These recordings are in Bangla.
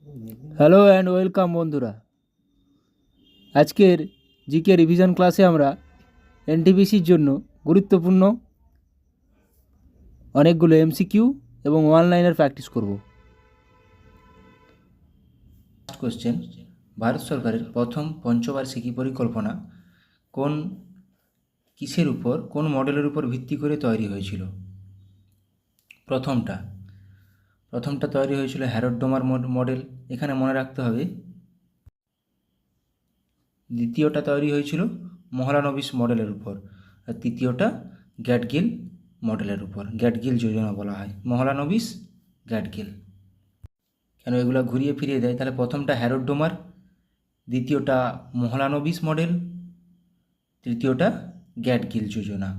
হ্যালো অ্যান্ড ওয়েলকাম বন্ধুরা। আজকের জিকে রিভিশন ক্লাসে আমরা এনটিপিসির জন্য গুরুত্বপূর্ণ অনেকগুলো এমসিকিউ এবং ওয়ান লাইনার প্র্যাকটিস করব। ফার্স্ট কোশ্চেন, ভারত সরকারের প্রথম পঞ্চবার্ষিকী পরিকল্পনা কিসের উপর, কোন মডেলের উপর ভিত্তি করে তৈরি হয়েছিল? প্রথমটা তৈরি হয়েছিল হ্যারোড ডোমার মডেল, এখানে মনে রাখতে হবে। দ্বিতীয়টা তৈরি হয়েছিল মহলানবিশ মডেলের উপর, আর তৃতীয়টা গ্যাটগিল মডেলের উপর। গ্যাটগিল যোজনা বলা হয়, মহলানবিশ গ্যাটগিল। কেন এগুলো ঘুরিয়ে ফিরিয়ে দেয়? তাহলে প্রথমটা হ্যারোড ডোমার, দ্বিতীয়টা মহলানবিশ মডেল, তৃতীয়টা গ্যাটগিল যোজনা।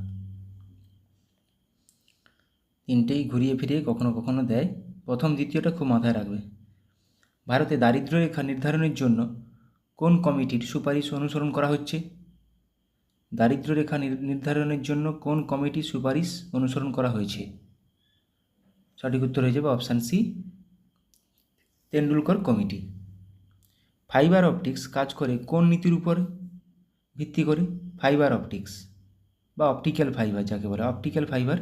তিনটেই ঘুরিয়ে ফিরিয়ে কখনো কখনো দেয়। প্রথম দ্বিতীয়টা খুব মাথায় রাখবে। ভারতে দারিদ্র্য রেখা নির্ধারণের জন্য কোন কমিটির সুপারিশ অনুসরণ করা হচ্ছে? দারিদ্র্য রেখা নির্ধারণের জন্য কোন কমিটির সুপারিশ অনুসরণ করা হয়েছে? সঠিক উত্তর হয়ে যাবে option C, Tendulkar committee. Fibre optics কাজ করে কোন নীতির উপর ভিত্তি করে? ফাইবার অপটিক্স বা অপটিক্যাল ফাইবার যাকে বলে, অপটিক্যাল ফাইবার,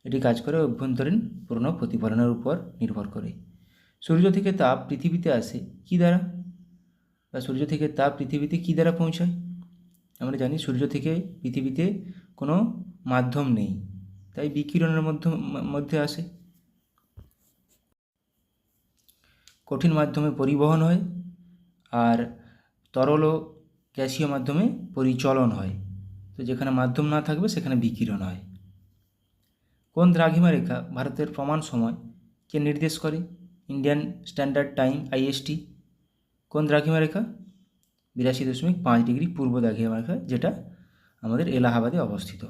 এটি কাজ করে অভ্যন্তরীণ পূর্ণ প্রতিফলনের উপর নির্ভর করে। সূর্য থেকে তাপ পৃথিবীতে আসে কী দ্বারা, বা সূর্য থেকে তাপ পৃথিবীতে কী দ্বারা পৌঁছায়? আমরা জানি সূর্য থেকে পৃথিবীতে কোনো মাধ্যম নেই, তাই বিকিরণের মধ্যে আসে। কঠিন মাধ্যমে পরিবহন হয়, আর তরল ও গ্যাসীয় মাধ্যমে পরিচলন হয়। তো যেখানে মাধ্যম না থাকবে সেখানে বিকিরণ হয়। কোন দ্রাঘিমা রেখা ভারতের প্রমাণ সময়কে নির্দেশ করে? Indian standard time, IST. কোন দ্রাঘিমা রেখা? 82.5 ডিগ্রি পূর্ব দ্রাঘিমা রেখা, যেটা আমাদের এলাহাবাদে অবস্থিত।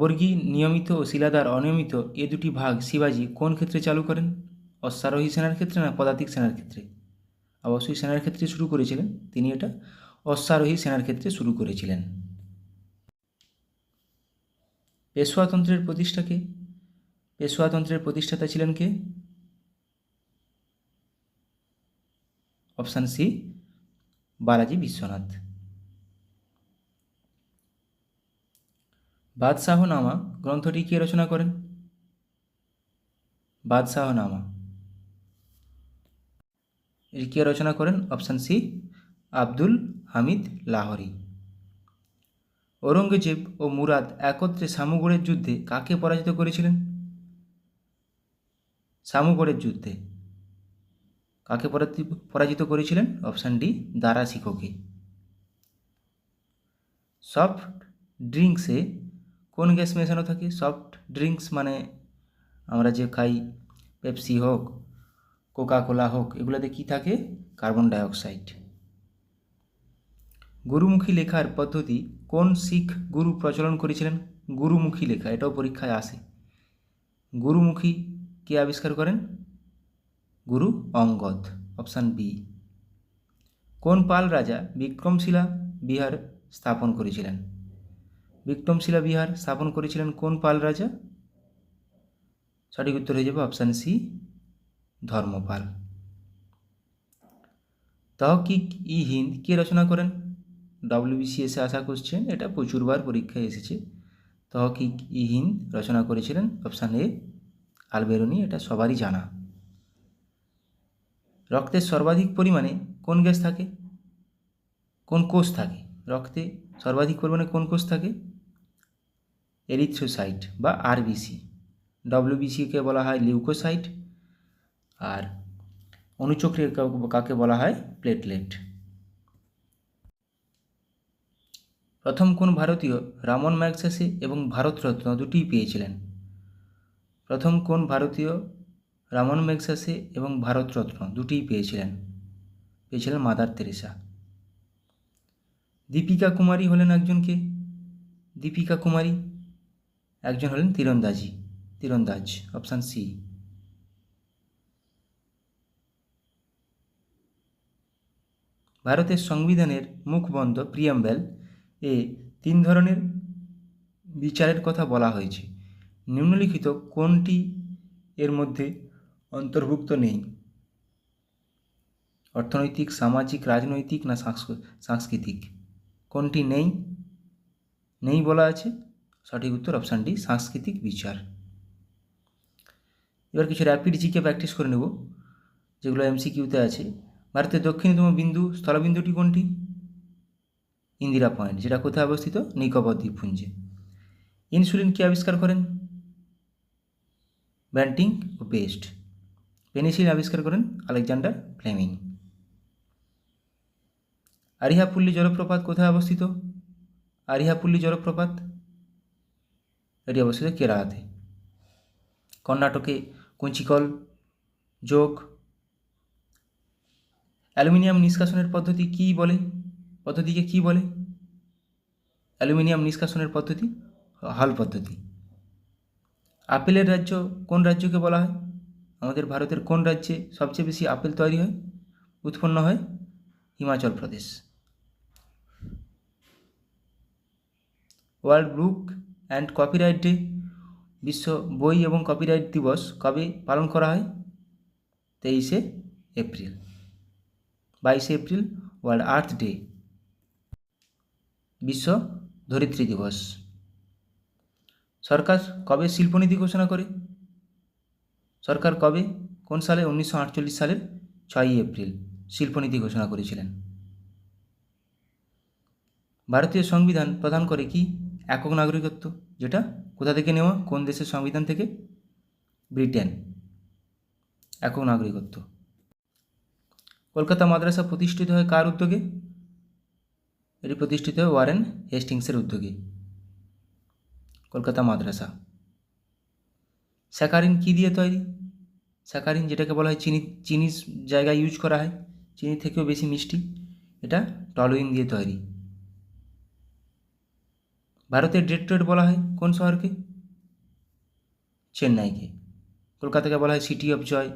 বর্গী নিয়মিত ও শিলাদার অনিয়মিত, এ দুটি ভাগ শিবাজি কোন ক্ষেত্রে চালু করেন? অশ্বারোহী সেনার ক্ষেত্রে না পদাতিক সেনার ক্ষেত্রে? অবশ্যই সেনার ক্ষেত্রে শুরু করেছিলেন তিনি, এটা অশ্বারোহী সেনার ক্ষেত্রে শুরু করেছিলেন। পেশওয়াতন্ত্রের প্রতিষ্ঠাতা ছিলেন কে? Option C, Balaji Vishwanath. বাদশাহনামা গ্রন্থটি কে রচনা করেন? বাদশাহনামা এটি কে রচনা করেন? Option C, Abdul Hamid Lahori. ঔরঙ্গজেব ও মুরাদ একত্রে শামুগড়ের যুদ্ধে কাকে পরাজিত করেছিলেন? শামুগড়ের যুদ্ধে কাকে পরাজিত করেছিলেন? অপশান ডি, দারা শিকোকে। সফট ড্রিঙ্কসে কোন গ্যাস মেশানো থাকে? সফট ড্রিঙ্কস মানে আমরা যে খাই, পেপসি হোক, কোকাকোলা হোক, এগুলোতে কি থাকে? Carbon dioxide. গুরুমুখী লেখার পদ্ধতি কোন শিখ গুরু প্রচলন করেছিলেন? গুরুমুখী লেখা, এটাও পরীক্ষায় আসে। গুরুমুখী কে আবিষ্কার করেন? গুরু অঙ্গদ। Option B. কোন পাল রাজা বিক্রমশিলা বিহার স্থাপন করেছিলেন? বিক্রমশিলা বিহার স্থাপন করেছিলেন কোন পাল রাজা? সঠিক উত্তর হয়ে যাবে অপশান সি, ধর্মপাল। তহকিক ই হিন্দ কে রচনা করেন? ডব্লিউবিসিএসে আসা কোশ্চেন, এটা প্রচুরবার পরীক্ষায় এসেছে। তহকিক ই হিন্দ রচনা করেছিলেন অপশান এ, আলবেরুনি, এটা সবারই জানা। রক্তের সর্বাধিক পরিমাণে কোন গ্যাস থাকে, কোন কোষ থাকে? রক্তে সর্বাধিক পরিমাণে কোন কোষ থাকে? এরিথ্রোসাইট বা আরবিসি। ডব্লিউবিসিকে বলা হয় লিউকোসাইট, আর অনুচক্রিয়া কাকে বলা হয়? প্লেটলেট। প্রথম কোন ভারতীয় রামন ম্যাগসেসে এবং ভারতরত্ন দুটিই পেয়েছিলেন? প্রথম কোন ভারতীয় রামন ম্যাগসেসে এবং ভারতরত্ন দুটিই পেয়েছিলেন মাদার তেরেসা। দীপিকা কুমারী হলেন একজনকে? দীপিকা কুমারী একজন হলেন তীরন্দাজ। Option C. ভারতের সংবিধানের মুখবন্ধ প্রিয়াম্বল এ 3 ধরনের বিচারের কথা বলা হয়েছে। নিম্নলিখিত কোনটি এর মধ্যে অন্তর্ভুক্ত নেই? অর্থনৈতিক, সামাজিক, রাজনৈতিক না সাংস্কৃতিক? কোনটি নেই? নেই বলা আছে। সঠিক উত্তর অপশান ডি, সাংস্কৃতিক বিচার। এবার কিছু র্যাপিড জিকে প্র্যাকটিস করে নেব, যেগুলো এমসিকিউতে আছে। ভারতের দক্ষিণতম স্থলবিন্দুটি কোনটি? ইন্দিরা পয়েন্ট, যেটা কোথায় অবস্থিত? নিকোবর দ্বীপপুঞ্জে। ইনসুলিন কে আবিষ্কার করেন? ব্যান্টিং ও পেস্ট। পেনিসিলিন আবিষ্কার করেন আলেকজান্ডার ফ্লেমিং। আরিহাপুল্লি জলপ্রপাত কোথায় অবস্থিত? আরিহাপুল্লি জলপ্রপাত, এটি অবস্থিত কেরালাতে। কর্ণাটকে কুঞ্চিকল যোগ। অ্যালুমিনিয়াম নিষ্কাশনের পদ্ধতিকে কী বলে? অ্যালুমিনিয়াম নিষ্কাশনের পদ্ধতি হল পদ্ধতি। আপেলের রাজ্য কোন রাজ্যকে বলা হয়? আমাদের ভারতের কোন রাজ্যে সবচেয়ে বেশি আপেল তৈরি হয়, উৎপন্ন হয়? Himachal Pradesh. World book and copyright day, বিশ্ব বই এবং কপিরাইট দিবস কবে পালন করা হয়? 23শে এপ্রিল। 22শে এপ্রিল ওয়ার্ল্ড আর্থ ডে, বিশ্ব ধরিত্রী দিবস। সরকার কবে শিল্পনীতি ঘোষণা করে? সরকার কবে, কোন সালে? 1948 সালের 6ই এপ্রিল শিল্পনীতি ঘোষণা করেছিলেন। ভারতীয় সংবিধান প্রদান করে কি? একক নাগরিকত্ব, যেটা কোথা থেকে নেওয়া? কোন দেশের সংবিধান থেকে? ব্রিটেন। একক নাগরিকত্ব। কলকাতা মাদ্রাসা প্রতিষ্ঠিত হয় কার উদ্যোগে? এটি প্রতিষ্ঠিত হয় ওয়ারেন হেস্টিংসের উদ্যোগে। কলকাতা মাদ্রাসা। স্যাকারিন কী দিয়ে তৈরি? স্যাকারিন, যেটাকে বলা হয় চিনির জায়গায় ইউজ করা হয়, চিনির থেকেও বেশি মিষ্টি, এটা টলুইন দিয়ে তৈরি। ভারতের ডেট্রয়েট বলা হয় কোন শহরকে? চেন্নাইকে। কলকাতাকে বলা হয় সিটি অফ জয়,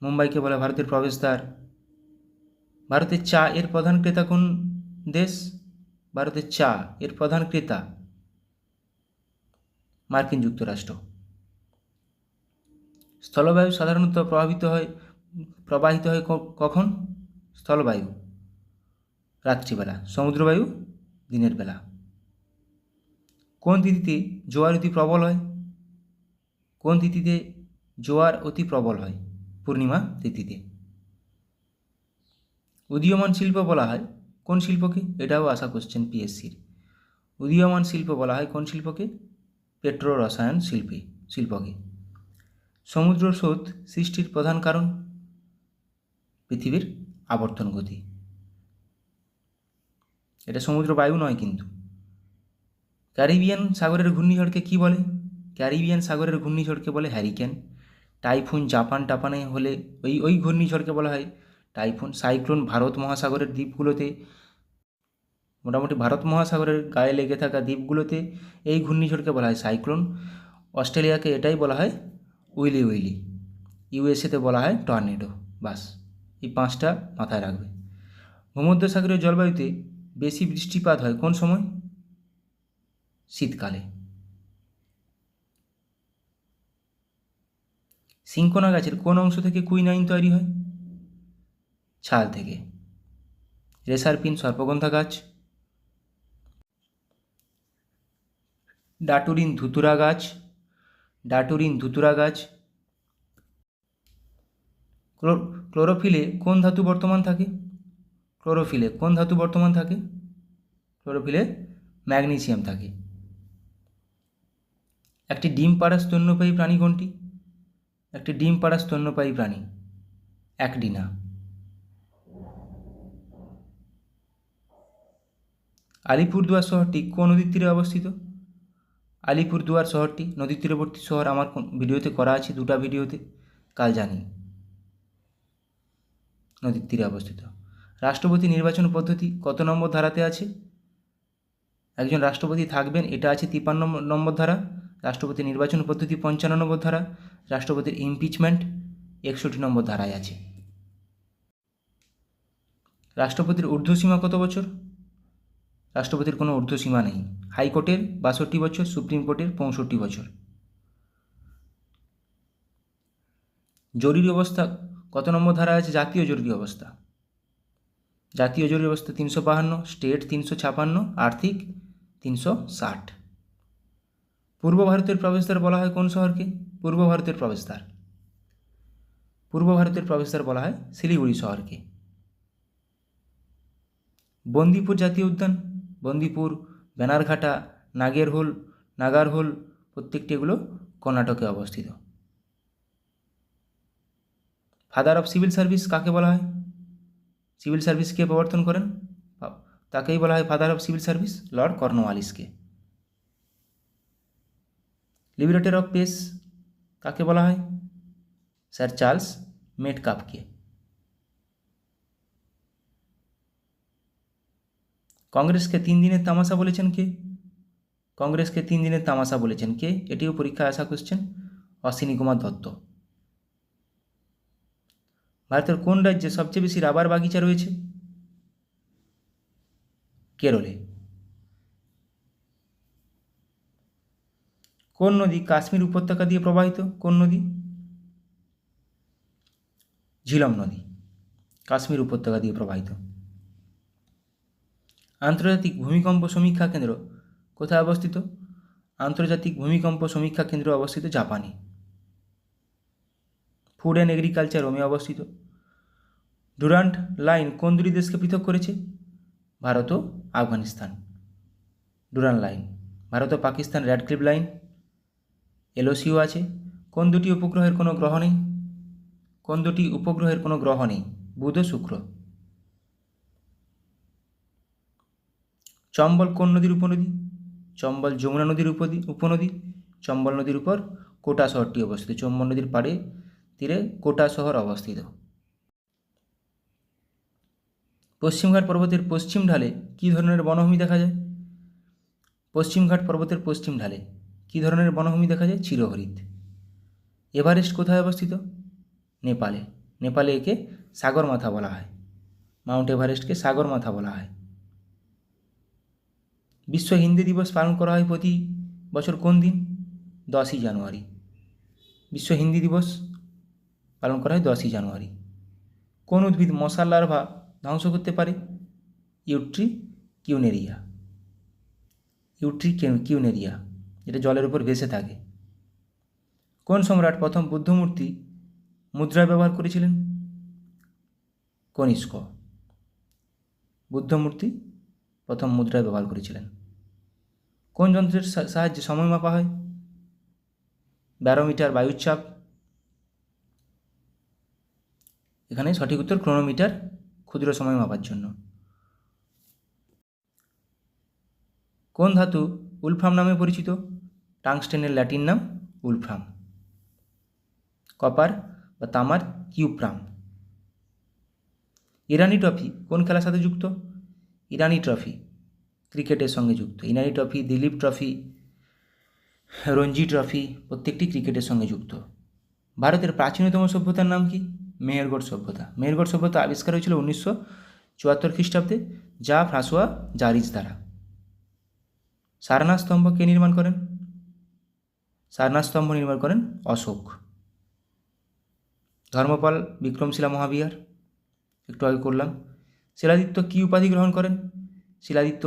মুম্বাইকে বলা হয় ভারতের প্রবেশদ্বার। ভারতের চা এর প্রধান ক্রেতা কোন দেশ? ভারতের চা এর প্রধান ক্রেতা মার্কিন যুক্তরাষ্ট্র। স্থলবায়ু সাধারণত প্রবাহিত হয় কখন? স্থলবায়ু রাত্রিবেলা, সমুদ্রবায়ু দিনের বেলা। কোন তিথিতে জোয়ার অতি প্রবল হয়? কোন তিথিতে জোয়ার অতি প্রবল হয়? পূর্ণিমা তিথিতে। উদীয়মান শিল্প বলা হয় কোন শিল্পকে? এটাও আসা কোশ্চেন পিএসসির। উদীয়মান শিল্প বলা হয় কোন শিল্পকে? পেট্রো রসায়ন শিল্পকে। সমুদ্র স্রোত সৃষ্টির প্রধান কারণ? পৃথিবীর আবর্তন গতি। এটা সমুদ্র বায়ু নয় কিন্তু। ক্যারিবিয়ান সাগরের ঘূর্ণিঝড়কে কি বলে? ক্যারিবিয়ান সাগরের ঘূর্ণিঝড়কে বলে হ্যারিকেন। টাইফুন টাপানে হলে ওই ঘূর্ণিঝড়কে বলা হয় টাইফুন। সাইক্লোন ভারত মহাসাগরের দ্বীপগুলোতে, মোটামুটি ভারত মহাসাগরের গায়ে লেগে থাকা দ্বীপগুলোতে এই ঘূর্ণিঝড়কে বলা হয় সাইক্লোন। অস্ট্রেলিয়াকে এটাই বলা হয় উইলি। ইউএসএতে বলা হয় টর্নেডো। বাস, এই 5টা মাথায় রাখবে। ভূমধ্যসাগরীয় জলবায়ুতে বেশি বৃষ্টিপাত হয় কোন সময়? শীতকালে। সিনকোনা গাছের কোন অংশ থেকে কুইনাইন তৈরি হয়? ছাল থেকে। রেসারপিন সর্পগন্ধা গাছ। ডাটুরিন ধুতুরা গাছ। ক্লোরোফিলে কোন ধাতু বর্তমান থাকে? ক্লোরোফিলে ম্যাগনেসিয়াম থাকে। একটি ডিম পাড়া স্তন্যপায়ী প্রাণী কোনটি? অ্যাকডিনা। আলিপুরদুয়ার শহরটি কোন নদীর তীরে অবস্থিত? আলিপুরদুয়ার শহরটি নদীর তীরবর্তী শহর, আমার ভিডিওতে করা আছে, 2টা ভিডিওতে, কাল জানি। নদীর তীরে অবস্থিত। রাষ্ট্রপতি নির্বাচন পদ্ধতি কত নম্বর ধারাতে আছে? একজন রাষ্ট্রপতি থাকবেন, এটা আছে 53 নম্বর ধারা। রাষ্ট্রপতি নির্বাচন পদ্ধতি 55 নম্বর ধারা। রাষ্ট্রপতির ইমপিচমেন্ট 61 নম্বর ধারায় আছে। রাষ্ট্রপতির ঊর্ধ্বসীমা কত বছর? রাষ্ট্রপতির কোনো ঊর্ধ্বসীমা নেই। হাইকোর্টের 62 বছর, সুপ্রিম কোর্টের 65 বছর। জরুরি অবস্থা কত নম্বর ধারা আছে? জাতীয় জরুরি অবস্থা। জাতীয় জরুরি অবস্থা 352, স্টেট 356, আর্থিক 360। পূর্ব ভারতের প্রবেশদ্বার বলা হয় কোন শহরকে? পূর্ব ভারতের প্রবেশদ্বার, পূর্ব ভারতের প্রবেশদ্বার বলা হয় শিলিগুড়ি শহরকে। বন্দিপুর জাতীয় উদ্যান, বন্দিপুর, ব্যানারঘাটা, নাগারহোল প্রত্যেকটি এগুলো কর্ণাটকে অবস্থিত। ফাদার অফ সিভিল সার্ভিস কাকে বলা হয়? সিভিল সার্ভিস কে প্রবর্তন করেন? তাকেই বলা হয় father of civil service, lord কর্নওয়ালিসকে। লিবারেটর অফ পেস কাকে বলা হয়? স্যার চার্লস মেটকাফকে। কংগ্রেসকে 3 দিনের তামাশা বলেছেন কে? কংগ্রেসকে 3 দিনের তামাশা বলেছেন কে? এটিও পরীক্ষায় আসা কোশ্চেন, অশ্বিনী কুমার দত্ত। ভারতের কোন রাজ্যে সবচেয়ে বেশি রাবার বাগিচা রয়েছে? কেরলে। কোন নদী কাশ্মীর উপত্যকা দিয়ে প্রবাহিত? কোন নদী? ঝিলম নদী কাশ্মীর উপত্যকা দিয়ে প্রবাহিত। আন্তর্জাতিক ভূমিকম্প সমীক্ষা কেন্দ্র কোথায় অবস্থিত? আন্তর্জাতিক ভূমিকম্প সমীক্ষা কেন্দ্র অবস্থিত জাপানে। ফুড অ্যান্ড এগ্রিকালচার রোমে অবস্থিত। ডুরান্ট লাইন কোন দুটি দেশকে পৃথক করেছে? ভারত ও আফগানিস্তান। ডুরান্ট লাইন, ভারত ও পাকিস্তান র্যাডক্লিফ লাইন, এলওসিও আছে। কোন দুটি উপগ্রহের কোনো গ্রহ নেই? কোন দুটি উপগ্রহের কোনো গ্রহ নেই? বুধ ও শুক্র। চম্বল কোন নদীর উপনদী? চম্বল যমুনা নদীর উপনদী। চম্বল নদীর উপর কোটা শহরটি অবস্থিত। চম্বল নদীর পাড়ে তীরে কোটা শহর অবস্থিত। পশ্চিমঘাট পর্বতের পশ্চিম ঢালে কী ধরনের বনভূমি দেখা যায়? পশ্চিমঘাট পর্বতের পশ্চিম ঢালে কী ধরনের বনভূমি দেখা যায়? চিরহরিৎ। এভারেস্ট কোথায় অবস্থিত? নেপালে। নেপালে একে সাগরমাথা বলা হয়। মাউন্ট এভারেস্টকে সাগরমাথা বলা হয়। বিশ্ব হিন্দি দিবস পালন করা হয় প্রতি বছর কোন দিন? 10ই জানুয়ারি। বিশ্ব হিন্দি দিবস পালন করা হয় 10ই জানুয়ারি। কোন উদ্ভিদ মশার লার্ভা ধ্বংস করতে পারে? ইউট্রিকিউনেরিয়া। ইউট্রিকিউনেরিয়া, যেটা জলের উপর ভেসে থাকে। কোন সম্রাট প্রথম বুদ্ধমূর্তি মুদ্রায় ব্যবহার করেছিলেন? কনিষ্ক। বুদ্ধমূর্তি প্রথম মুদ্রায় ব্যবহার করেছিলেন। কোন যন্ত্রের সাহায্যে সময় মাপা হয়? ব্যারোমিটার, বায়ুচাপ। এখানে সঠিক উত্তর ক্রোনোমিটার, ক্ষুদ্র সময় মাপার জন্য। কোন ধাতু উলফ্রাম নামে পরিচিত? টাংস্টেনের ল্যাটিন নাম উলফ্রাম। কপার বা তামার কিউপ্রাম। ইরানি ট্রফি কোন খেলার সাথে যুক্ত? ইরানি ট্রফি ক্রিকেটের সঙ্গে যুক্ত। Irani trophy, Duleep trophy, Ranji trophy প্রত্যেকটি ক্রিকেটের সঙ্গে যুক্ত। ভারতের প্রাচীনতম সভ্যতার নাম কি? মেহেরগড় সভ্যতা। মেহেরগড় সভ্যতা আবিষ্কার হয়েছিল 1974 খ্রিস্টাব্দে, যা ফ্রাঁসোয়া জারিজ দ্বারা। সারনাথ স্তম্ভ কে নির্মাণ করেন? সারনাথ স্তম্ভ নির্মাণ করেন অশোক। ধর্মপাল বিক্রমশিলা মহাবিহার একটু আগে করলাম। শিলাদিত্য কী উপাধি গ্রহণ করেন? শিলাদিত্য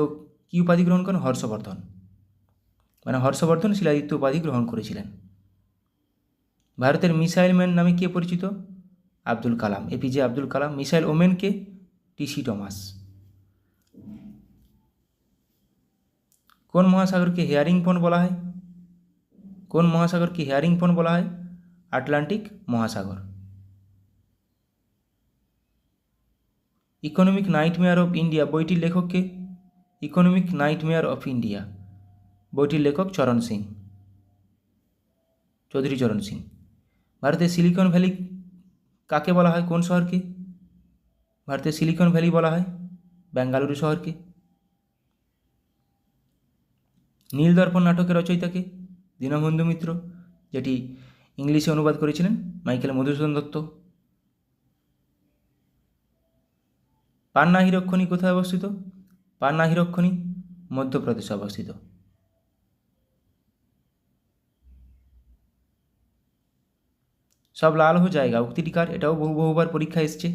কী উপাধি গ্রহণ করেন? হর্ষবর্ধন। মানে হর্ষবর্ধন শিলাদিত্য উপাধি গ্রহণ করেছিলেন। ভারতের মিসাইল ম্যান নামে কে পরিচিত? Abdul Kalam, APJ Abdul Kalam. Missile woman কে? টিসি টমাস। কোন মহাসাগরকে হেয়ারিং পন্ড বলা হয়? কোন মহাসাগরকে হেয়ারিং পন্ড বলা হয়? আটলান্টিক মহাসাগর। ইকোনমিক নাইটমেয়ার অফ ইন্ডিয়া বইটির লেখক কে? ইকোনমিক নাইটমেয়ার অফ ইন্ডিয়া বইটির লেখক চরণ সিং, চৌধুরী চরণ সিং। ভারতের সিলিকন ভ্যালি কাকে বলা হয়? কোন শহরকে? ভারতের সিলিকন ভ্যালি বলা হয় বেঙ্গালুরু শহরকে। নীলদর্পণ নাটকের রচয়িতাকে? দীনবন্ধু মিত্র, যেটি ইংলিশে অনুবাদ করেছিলেন মাইকেল মধুসূদন দত্ত। পান্না হীরকখনি কোথায় অবস্থিত? পান্না হীরকখনি মধ্যপ্রদেশে অবস্থিত। সব লাল হো জায়গা উক্তিটি কার? এটাও বহুবার পরীক্ষা এসছে।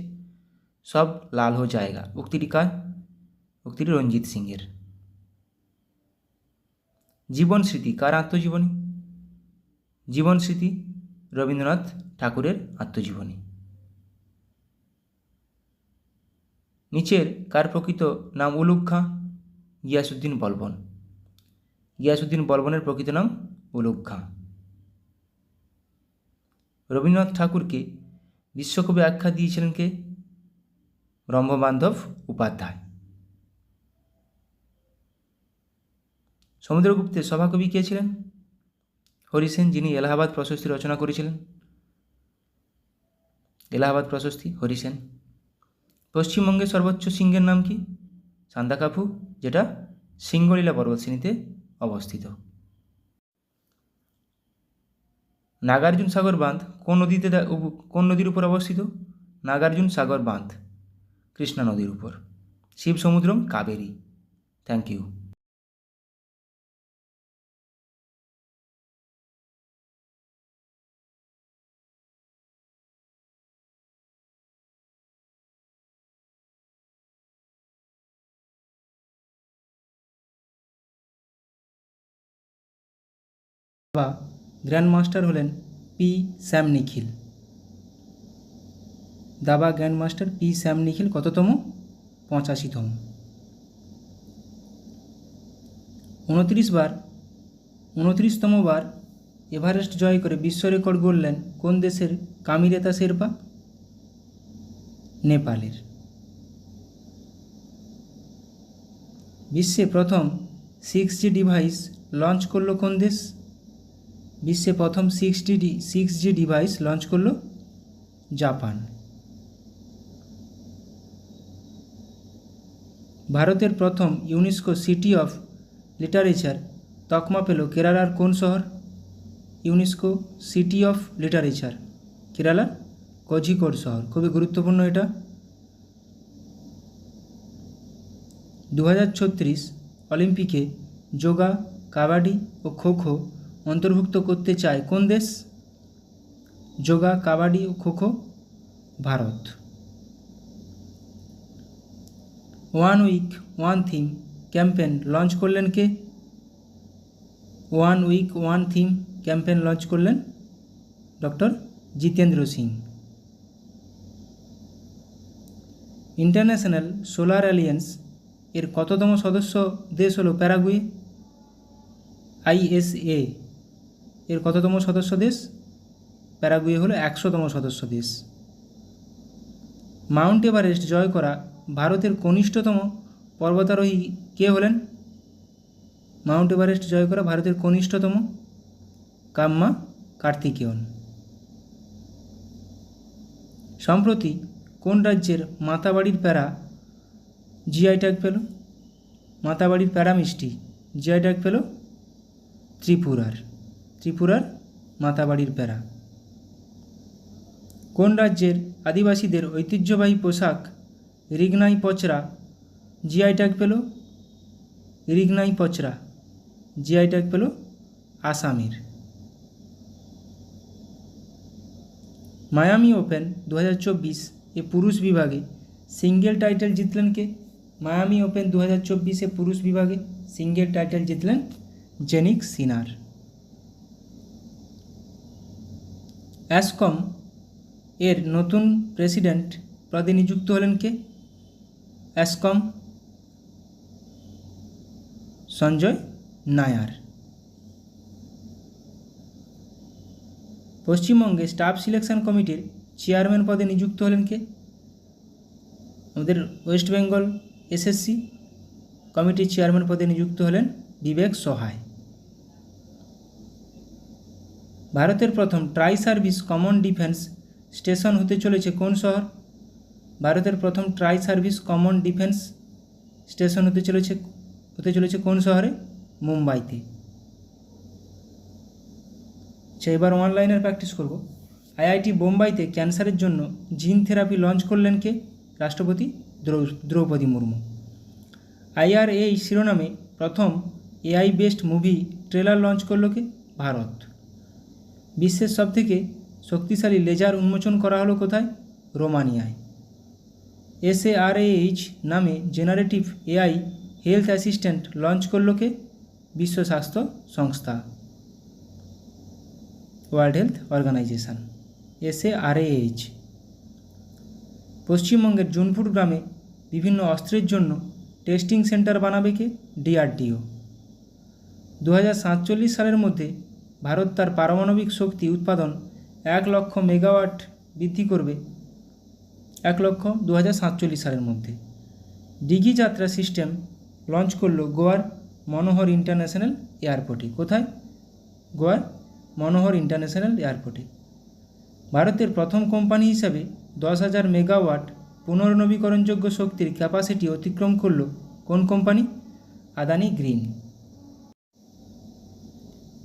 সব লাল হো জায়গা উক্তিটি কার? উক্তিটি রঞ্জিত সিংয়ের। জীবন স্মৃতি কার আত্মজীবনী? জীবন স্মৃতি রবীন্দ্রনাথ ঠাকুরের আত্মজীবনী। নিচের কার প্রকৃত নাম উলুগ খাঁ? গিয়াসউদ্দিন বলবন। গিয়াসউদ্দিন বলবনের প্রকৃত নাম উলুগ খাঁ। রবীন্দ্রনাথ ঠাকুরকে বিশ্বকবি আখ্যা দিয়েছিলেন কে? ব্রহ্মবান্ধব উপাধ্যায়। সমুদ্রগুপ্তের সভাকবি কে ছিলেন? হরিসেন, যিনি এলাহাবাদ প্রশস্তি রচনা করেছিলেন। এলাহাবাদ প্রশস্তি হরিসেন। পশ্চিমবঙ্গের সর্বোচ্চ শৃঙ্গের নাম কি? সান্দাকাফু, যেটা সিঙ্গলীলা পর্বতশ্রেণীতে অবস্থিত। নাগার্জুন সাগর বাঁধ কোন নদীর উপর অবস্থিত? নাগার্জুন সাগর বাঁধ কৃষ্ণা নদীর উপর। শিব সমুদ্রম কাবেরী। Thank you. বা গ্র্যান্ড মাস্টার হলেন পি শ্যাম নিখিল। দাবা grand master P Shyam Nikhil কততম? 85তম। 29তম বার এভারেস্ট জয় করে বিশ্ব রেকর্ড গড়লেন কোন দেশের কামিরেতা শেরপা? নেপালের। বিশ্বে প্রথম 6G ডিভাইস লঞ্চ করলো কোন দেশ? বিশ্বে প্রথম 6G ডিভাইস লঞ্চ করলো জাপান। ভারতের প্রথম ইউনেস্কো সিটি অফ লিটারেচার তকমা পেল কেরালার কোন শহর? ইউনেস্কো সিটি অফ লিটারেচার কেরালার কোঝিকোড শহর। খুবই গুরুত্বপূর্ণ এটা। 2036 অলিম্পিকে যোগা, কাবাডি ও খোখো অন্তর্ভুক্ত করতে চায় কোন দেশ? যোগা, কাবাডি ও kho kho Bharat. One week one theme campaign launch করলেন কে? One week one theme campaign launch করলেন doctor Jitendra Singh. International solar alliance এর কততম সদস্য দেশ হলো প্যারাগুয়ে? ISA এর কততম সদস্য দেশ? প্যারাগুয়ে হলো 100তম সদস্য দেশ। মাউন্ট এভারেস্ট জয় করা ভারতের কনিষ্ঠতম পর্বতারোহী কে হলেন? মাউন্ট এভারেস্ট জয় করা ভারতের কনিষ্ঠতম কাম্মা কার্তিকেয়ন। সম্প্রতি কোন রাজ্যের মাতাবাড়ির প্যারা জিআই ট্যাগ পেল? মাতাবাড়ির প্যারা মিষ্টি জিআই ট্যাগ পেল ত্রিপুরার মাতাবাড়ির প্যারা। কোন রাজ্যের আদিবাসীদের ঐতিহ্যবাহী পোশাক রিগনাই পচরা জিআই ট্যাগ পেল? রিগনাই পচরা জিআই ট্যাগ পেল আসামের। মায়ামি ওপেন 2024 এ পুরুষ বিভাগে সিঙ্গেল টাইটেল জিতলেন কে? মায়ামি ওপেন 2024 পুরুষ বিভাগে সিঙ্গেল টাইটেল জিতলেন জেনিক সিনার। অ্যাসকম এর নতুন প্রেসিডেন্ট পদে নিযুক্ত হলেন কে? অ্যাসকম সঞ্জয় নায়ার। পশ্চিমবঙ্গে স্টাফ সিলেকশন কমিটির চেয়ারম্যান পদে নিযুক্ত হলেন কে? আমাদের ওয়েস্ট বেঙ্গল SSC কমিটির চেয়ারম্যান পদে নিযুক্ত হলেন বিবেক সহায়। ভারতের প্রথম try service common defence station হতে চলেছে কোন শহর? ভারতের প্রথম try service common defence station হতে চলেছে কোন শহরে? মুম্বাইতে। আচ্ছা, এবার অনলাইনের প্র্যাকটিস করব। IIT বোম্বাইতে ক্যান্সারের জন্য জিন থেরাপি লঞ্চ করলেন কে? রাষ্ট্রপতি দ্রৌপদী মুর্মু। IRA শিরোনামে প্রথম AI based movie trailer launch করল কে? ভারত। বিশ্বের সবথেকে শক্তিশালী লেজার উন্মোচন করা হলো কোথায়? রোমানিয়ায়। SARAH নামে generative AI health assistant launch করল কে? বিশ্ব স্বাস্থ্য সংস্থা, ওয়ার্ল্ড হেলথ অর্গানাইজেশন, SARAH। পশ্চিমবঙ্গের জুনপুর গ্রামে বিভিন্ন অস্ত্রের জন্য টেস্টিং সেন্টার বানাবে কে? DRDO। 2047 সালের মধ্যে ভারত তার পারমাণবিক শক্তি উৎপাদন 1 লক্ষ মেগাওয়াট বৃদ্ধি করবে। 1 লক্ষ 2047 সালের মধ্যে। ডিগি যাত্রা সিস্টেম লঞ্চ করলো গোয়ার মনোহর ইন্টারন্যাশনাল এয়ারপোর্টে। কোথায়? গোয়ার মনোহর ইন্টারন্যাশনাল এয়ারপোর্টে। ভারতের প্রথম কোম্পানি হিসাবে 10,000 মেগাওয়াট পুনর্নবীকরণযোগ্য শক্তির ক্যাপাসিটি অতিক্রম করল কোন কোম্পানি? আদানি গ্রিন।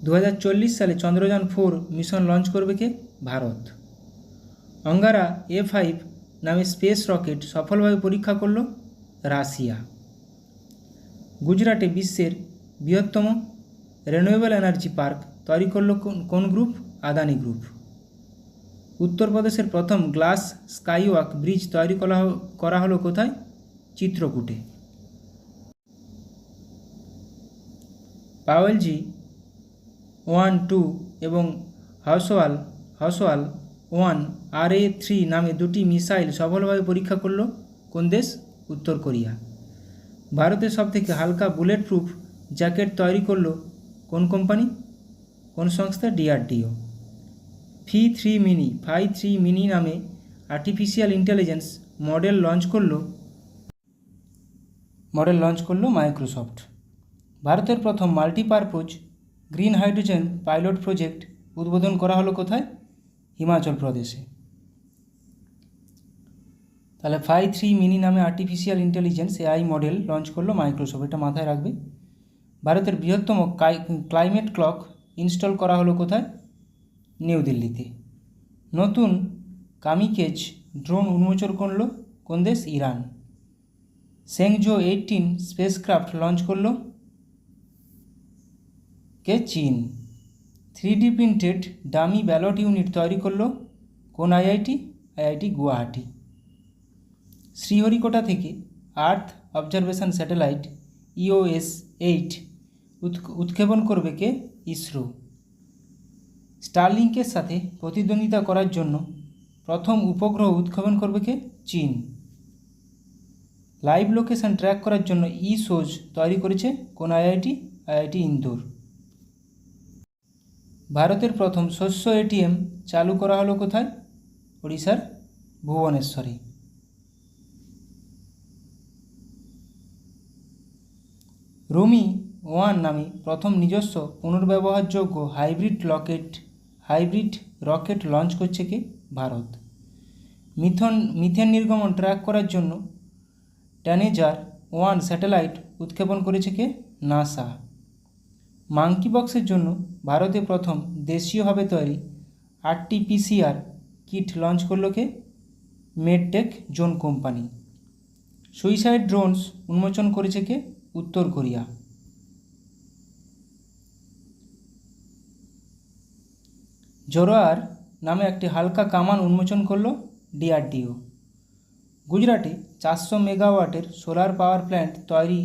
2040 সালে চন্দ্রযান 4 মিশন লঞ্চ করবে কে? ভারত। অঙ্গারা A5 নামে স্পেস রকেট সফলভাবে পরীক্ষা করল রাশিয়া। গুজরাটে বিশ্বের বৃহত্তম রিনিউয়েবল এনার্জি পার্ক তৈরি করল কোন গ্রুপ? আদানি গ্রুপ। উত্তরপ্রদেশের প্রথম গ্লাস স্কাইওয়াক ব্রিজ তৈরি করা হলো কোথায়? চিত্রকূটে। পাওয়েলজি 1, 2 এবং হাউসওয়াল 1 RA3 নামে দুটি মিসাইল সফলভাবে পরীক্ষা করল কোন দেশ? উত্তর কোরিয়া। ভারতের সবথেকে হালকা বুলেট প্রুফ জ্যাকেট তৈরি করল কোন কোম্পানি? কোন সংস্থা? DRDO। 5 মিনি নামে আর্টিফিশিয়াল ইন্টেলিজেন্স মডেল লঞ্চ করল মাইক্রোসফট। ভারতের প্রথম multipurpose green hydrogen pilot project উদ্বোধন করা হলো কোথায়? হিমাচল প্রদেশে। তাহলে 5 মিনি নামে artificial intelligence AI model launch করলো মাইক্রোসফট, এটা মাথায় রাখবে। ভারতের বৃহত্তম ক্লাইমেট ক্লক ইনস্টল করা হলো কোথায়? নিউ দিল্লিতে। নতুন কামিকেজ ড্রোন উন্মোচন করল কোন দেশ? ইরান। সেংজো 18 স্পেসক্রাফট লঞ্চ করল কে? চীন। 3D printed dummy ballot unit তৈরি করল কোন IIT? IIT গুয়াহাটি। শ্রীহরিকোটা থেকে আর্থ অবজারভেশন স্যাটেলাইট EOS-8 উৎক্ষেপণ করবে কে? ইসরো। স্টারলিংকের সাথে প্রতিদ্বন্দ্বিতা করার জন্য প্রথম উপগ্রহ উৎক্ষেপণ করবে কে? চীন। লাইভ লোকেশন ট্র্যাক করার জন্য eSOZ তৈরি করেছে কোন IIT? IIT ইন্দোর। ভারতের প্রথম শস্য ATM চালু করা হলো কোথায়? ওড়িশার ভুবনেশ্বরে। রুমি 1 নামে প্রথম নিজস্ব পুনর্ব্যবহারযোগ্য হাইব্রিড রকেট লঞ্চ করছে কে? ভারত। মিথেন নির্গমন ট্র্যাক করার জন্য ট্যানেজার 1 স্যাটেলাইট উৎক্ষেপণ করেছে কে? নাসা। মাঙ্কি বক্সের জন্য ভারতে প্রথম দেশীয়ভাবে তৈরি RT-PCR কিট লঞ্চ করল কে? Medtech zone company. Suicide drones উন্মোচন করেছে কে? উত্তর কোরিয়া। জোরোয়ার নামে একটি হালকা কামান উন্মোচন করল DRDO। গুজরাটে 400 মেগাওয়াটের সোলার পাওয়ার প্ল্যান্ট তৈরি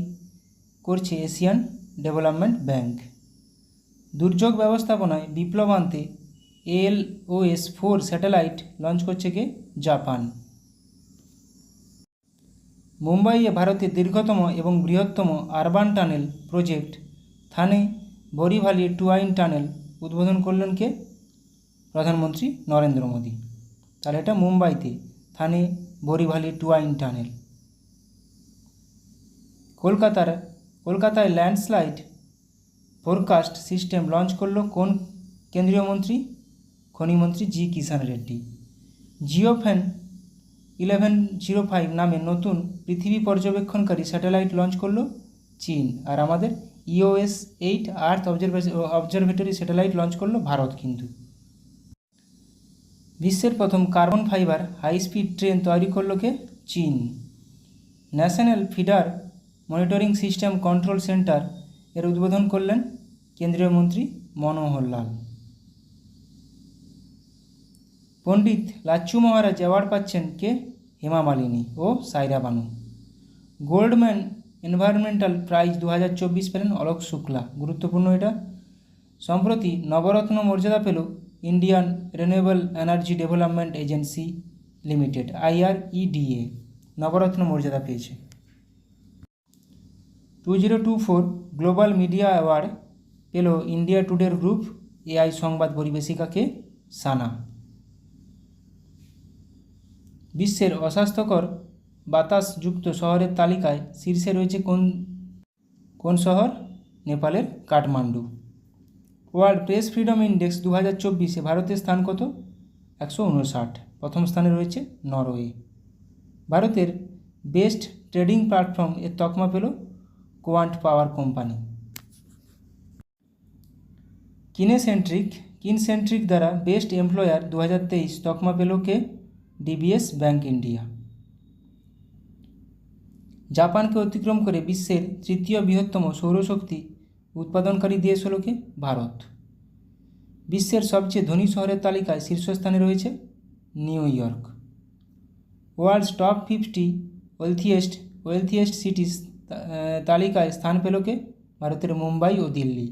করছে এশিয়ান ডেভেলপমেন্ট ব্যাংক। দুর্যোগ ব্যবস্থাপনায় বিপ্লব আনতে ALOS-4 স্যাটেলাইট লঞ্চ করছে কে? জাপান। মুম্বাইয়ে ভারতের দীর্ঘতম এবং বৃহত্তম আরবান টানেল প্রজেক্ট থানে বোরিভালি টুয়াইন টানেল উদ্বোধন করলেন কে? প্রধানমন্ত্রী নরেন্দ্র মোদী। তাহলে এটা মুম্বাইতে থানে বোরিভালি টুয়াইন টানেল। কলকাতায় ল্যান্ডস্লাইড ফোরকাস্ট সিস্টেম লঞ্চ করল কোন কেন্দ্রীয় মন্ত্রী? খনিমন্ত্রী জি কিষাণ রেড্ডি। জিওফেন 1105 নামে নতুন পৃথিবী পর্যবেক্ষণকারী স্যাটেলাইট লঞ্চ করল চীন। আর আমাদের EOS-8 আর্থ অবজারভেটরি স্যাটেলাইট লঞ্চ করল ভারত। কিন্তু বিশ্বের প্রথম carbon fibre high speed train তৈরি করল কে? চীন। National feeder monitoring system control centre এর উদ্বোধন করলেন কেন্দ্রীয় মন্ত্রী মনোহর লাল। পণ্ডিত লাচ্ছু মহারাজ অ্যাওয়ার্ড পাচ্ছেন কে? হেমা মালিনী ও সাইরা বানু। গোল্ডম্যান এনভায়রনমেন্টাল প্রাইজ 2024 পেলেন অলোক শুক্লা। গুরুত্বপূর্ণ এটা। সম্প্রতি নবরত্ন মর্যাদা পেল Indian renewable energy development agency limited, IREDA নবরত্ন মর্যাদা পেয়েছে। 2024 গ্লোবাল মিডিয়া অ্যাওয়ার্ড পেল ইন্ডিয়া টুডের গ্রুপ AI সংবাদ পরিবেশিকাকে সানা। বিশ্বের অস্বাস্থ্যকর বাতাসযুক্ত শহরের তালিকায় শীর্ষে রয়েছে কোন শহর? নেপালের Kathmandu. World press freedom index 2024-এ ভারতের স্থান কত? 159। প্রথম স্থানে রয়েছে নরওয়ে। ভারতের বেস্ট ট্রেডিং প্ল্যাটফর্ম এর তকমা পেল কোয়ান্ট পাওয়ার কোম্পানি। কিনসেন্ট্রিক দ্বারা বেস্ট এমপ্লয়ার 2023 তকমা পেল কে? DBS bank India. জাপানকে অতিক্রম করে বিশ্বের তৃতীয় বৃহত্তম সৌরশক্তি উৎপাদনকারী দেশ হল কে? ভারত। বিশ্বের সবচেয়ে ধনী শহরের তালিকায় শীর্ষস্থানে রয়েছে New York. World's top 50 wealthiest cities তালিকায় স্থান পেল কে? ভারতের মুম্বাই ও দিল্লি।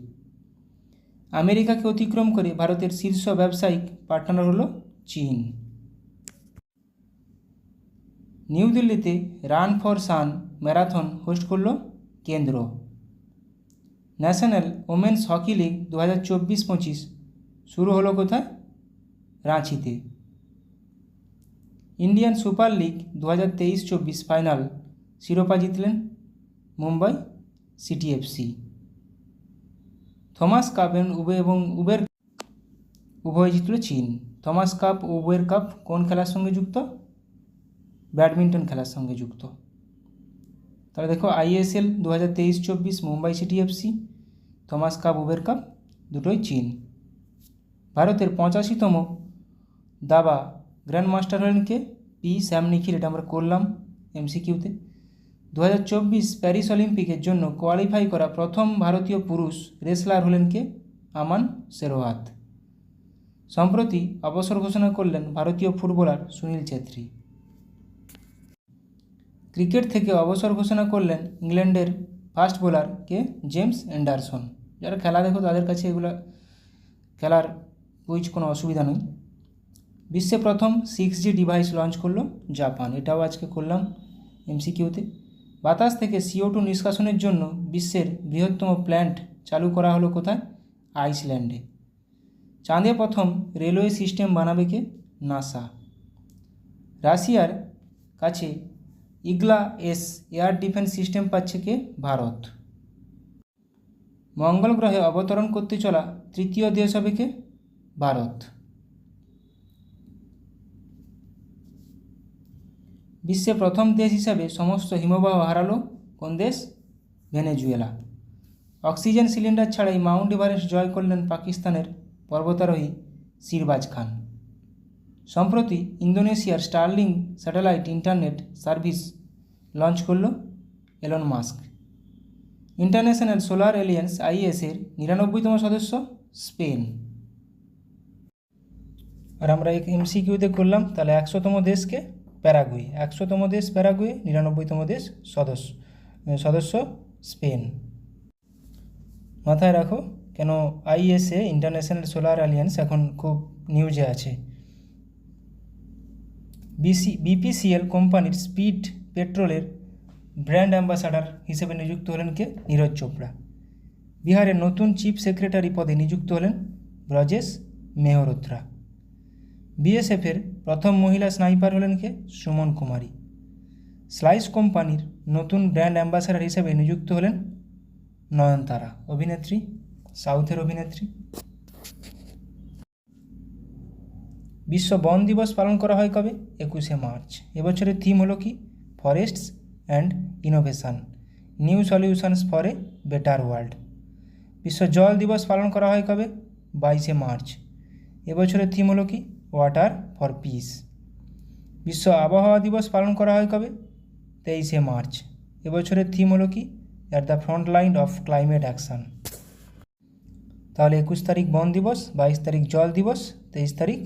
আমেরিকাকে অতিক্রম করে ভারতের শীর্ষ ব্যবসায়িক পার্টনার হল চীন। নিউ দিল্লিতে run for sun marathon host করল কেন্দ্র। ন্যাশনাল ওমেন্স হকি লিগ 2024-25 শুরু হলো কোথায়? রাঁচিতে। ইন্ডিয়ান সুপার লিগ 2023-24 ফাইনাল শিরোপা জিতলেন Mumbai city FC। Thomas cup এবং উবের উভয় জিতল চীন। থমাস কাপ ও উবের কাপ কোন খেলার সঙ্গে যুক্ত? ব্যাডমিন্টন খেলার সঙ্গে যুক্ত। তাহলে দেখো ISL 2023-24 Mumbai city FC, Thomas cup Uber cup দুটোই চীন। ভারতের 85তম দাবা গ্র্যান্ড মাস্টার হলেন কে? P স্যাম নিখিল। এটা আমরা করলাম MCQতে। 2024 প্যারিস অলিম্পিকের জন্য কোয়ালিফাই করা প্রথম ভারতীয় পুরুষ রেসলার হলেন কে? আমান শেরওয়াত। সম্প্রতি অবসর ঘোষণা করলেন ভারতীয় ফুটবলার সুনীল ছেত্রী। ক্রিকেট থেকে অবসর ঘোষণা করলেন ইংল্যান্ডের ফাস্ট বোলার কে? James Anderson. যারা খেলা দেখো তাদের কাছে এগুলো খেলার কুইজ কোনো অসুবিধা নেই। বিশ্বে প্রথম 6G ডিভাইস লঞ্চ করলো জাপান। এটাও আজকে করলাম MCQতে। বাতাস থেকে CO2 নিষ্কাশনের জন্য বিশ্বের বৃহত্তম প্ল্যান্ট চালু করা হলো কোথায়? আইসল্যান্ডে। চাঁদে প্রথম রেলওয়ে সিস্টেম বানাবে কে? নাসা। রাশিয়ার কাছে ইগলা-S এয়ার ডিফেন্স সিস্টেম পাচ্ছে কে? ভারত। মঙ্গল গ্রহে অবতরণ করতে চলা তৃতীয় দেশ হবে কে? ভারত। বিশ্বে প্রথম দেশ হিসাবে সমস্ত হিমবাহ হারালো কোন দেশ? ভেনেজুয়েলা। অক্সিজেন সিলিন্ডার ছাড়াই মাউন্ট এভারেস্ট জয় করলেন পাকিস্তানের পর্বতারোহী শিরবাজ খান। সম্প্রতি ইন্দোনেশিয়ার Starlink satellite internet service launch করল Elon Musk. International solar alliance IS-এর 99তম সদস্য স্পেন। আর আমরা MCQতে করলাম তাহলে 100তম দেশকে প্যারাগুয়ে। 100তম দেশ প্যারাগুয়ে, 99তম দেশ সদস্য স্পেন। মাথায় রাখো কেন IS-এ ইন্টারন্যাশনাল সোলার অ্যালিয়েন্স এখন খুব নিউজে আছে। BPCL কোম্পানির স্পিড পেট্রোলের ব্র্যান্ড অ্যাম্বাসাডার হিসেবে নিযুক্ত হলেন কে? নীরজ চোপড়া। বিহারের নতুন চিফ সেক্রেটারি পদে নিযুক্ত হলেন ব্রজেশ মেহরোত্রা। BSF-এর প্রথম মহিলা স্নাইপার হলেন কে? সুমন কুমারী। স্লাইস কোম্পানির নতুন ব্র্যান্ড অ্যাম্বাসাডার হিসেবে নিযুক্ত হলেন নয়নতারা, অভিনেত্রী, সাউথের অভিনেত্রী। বিশ্ব বন দিবস পালন করা হয় কবে? 21শে মার্চ। এবছরের থিম হলো কি? Forests and innovation, new solutions for a better world. বিশ্ব জল দিবস পালন করা হয় কবে? 22শে মার্চ। এবছরের থিম হলো কি? Water for piece. বিশ্ব আবহাওয়া দিবস পালন করা হয় কবে? 23শে মার্চ। এবছরের থিম হলো কি? At the front line of climate action. তাহলে 21 তারিখ বন দিবস, 22 তারিখ জল দিবস, 23 তারিখ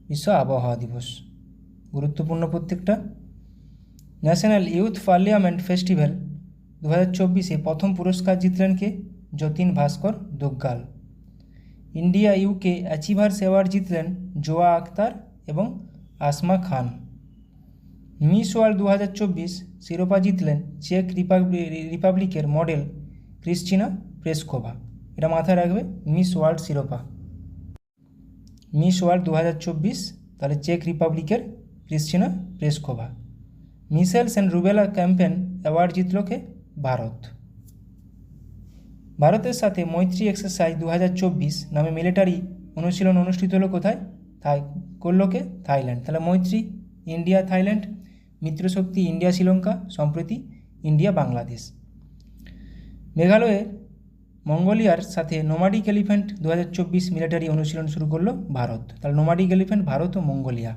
বিশ্ব আবহাওয়া দিবস। গুরুত্বপূর্ণ প্রত্যেকটা। ন্যাশনাল ইউথ পার্লামেন্ট ফেস্টিভ্যাল 2024-এ প্রথম পুরস্কার জিতলেন কে? যতীন ভাস্কর দুগ্গাল। ইন্ডিয়া ইউকে অ্যাচিভার্স অ্যাওয়ার্ড জিতলেন জোয়া আক্তার এবং আসমা খান। মিস ওয়ার্ল্ড 2024 শিরোপা জিতলেন চেক রিপাবলিকের মডেল ক্রিস্টিনা প্লেসকোভা। এটা মাথায় রাখবে, মিস ওয়ার্ল্ড শিরোপা। মিস ওয়ার্ল্ড 2024 তাহলে চেক রিপাবলিকের Krystyna Pyszkova. Measles and rubella campaign award জিতল কে? ভারত। ভারতের সাথে মৈত্রী এক্সারসাইজ 2024 নামে মিলিটারি অনুশীলন অনুষ্ঠিত হলো কোথায়? করলো কে? থাইল্যান্ড। তাহলে মৈত্রী ইন্ডিয়া থাইল্যান্ড, মিত্রশক্তি ইন্ডিয়া শ্রীলঙ্কা, সম্প্রতি ইন্ডিয়া বাংলাদেশ। মেঘালয়ের মঙ্গোলিয়ার সাথে নোমাডিক এলিফ্যান্ট 2024 মিলিটারি অনুশীলন শুরু করলো ভারত। তাহলে নোমাডিক এলিফ্যান্ট ভারত ও মঙ্গোলিয়া।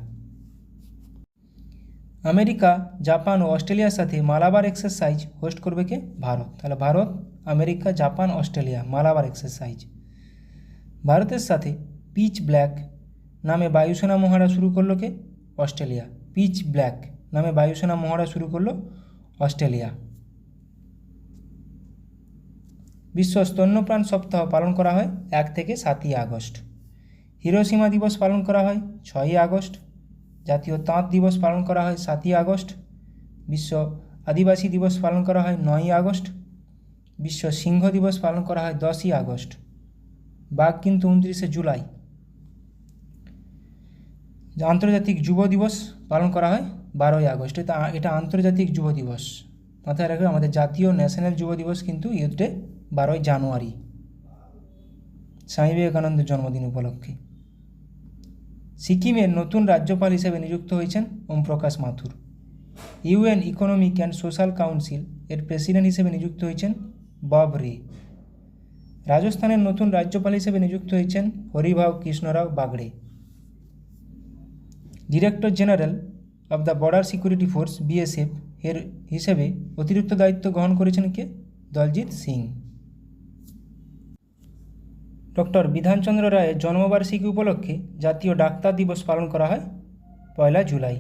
আমেরিকা, জাপান ও অস্ট্রেলিয়ার সাথে মালাবার এক্সারসাইজ হোস্ট করবে কে? ভারত। তাহলে Bharat, America, Japan, Australia Malabar exercise. ভারতের সাথে পিচ ব্ল্যাক নামে বায়ুসেনা মহড়া শুরু করলো কে? অস্ট্রেলিয়া। পিচ ব্ল্যাক নামে বায়ুসেনা মহড়া শুরু করলো অস্ট্রেলিয়া। বিশ্ব স্তন্যপান সপ্তাহ পালন করা হয় 1 থেকে 7ই আগস্ট। হিরোশিমা দিবস পালন করা হয় 6ই আগস্ট। জাতীয় তাঁত দিবস পালন করা হয় 7ই আগস্ট। বিশ্ব আদিবাসী দিবস পালন করা হয় 9ই আগস্ট। বিশ্ব সিংহ দিবস পালন করা হয় 10ই আগস্ট। বাঘ কিন্তু 29শে জুলাই। আন্তর্জাতিক যুব দিবস পালন করা হয় 12ই আগস্ট। এটা আন্তর্জাতিক যুব দিবস। মাথায় রাখবে, আমাদের জাতীয় ন্যাশনাল যুব দিবস কিন্তু ইউথ ডে 12ই জানুয়ারি, স্বামী বিবেকানন্দের জন্মদিন উপলক্ষে। সিকিমের নতুন রাজ্যপাল হিসেবে নিযুক্ত হয়েছেন Om Prakash Mathur. UN economic and social council এর প্রেসিডেন্ট হিসেবে নিযুক্ত হয়েছেন বব রে। রাজস্থানের নতুন রাজ্যপাল হিসেবে নিযুক্ত হয়েছেন Haribhau Krishnarao Bagde. Director general of the border security force BSF এর হিসেবে অতিরিক্ত দায়িত্ব গ্রহণ করেছেন কে? দলজিৎ সিং। ডক্টর বিধানচন্দ্র রায়ের জন্মবার্ষিকী উপলক্ষে জাতীয় ডাক্তার দিবস পালন করা হয় 1 জুলাই।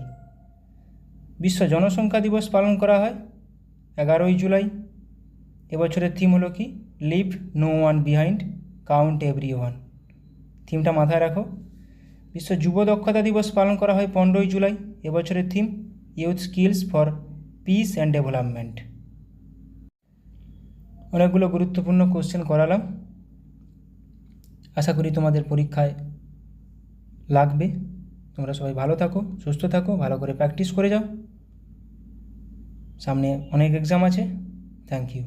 বিশ্ব জনসংখ্যা দিবস পালন করা হয় 11ই জুলাই। এবছরের থিম হলো কি? Leave no one behind, count every one. থিমটা মাথায় রাখো। বিশ্ব যুব দক্ষতা দিবস পালন করা হয় 15ই জুলাই। এবছরের theme youth skills for piece and development. অনেকগুলো গুরুত্বপূর্ণ কোশ্চেন করালাম, আশা করি তোমাদের পরীক্ষায় লাগবে। তোমরা সবাই ভালো থাকো, সুস্থ থাকো, ভালো করে প্র্যাকটিস করে যাও। সামনে অনেক এক্সাম আছে। Thank you.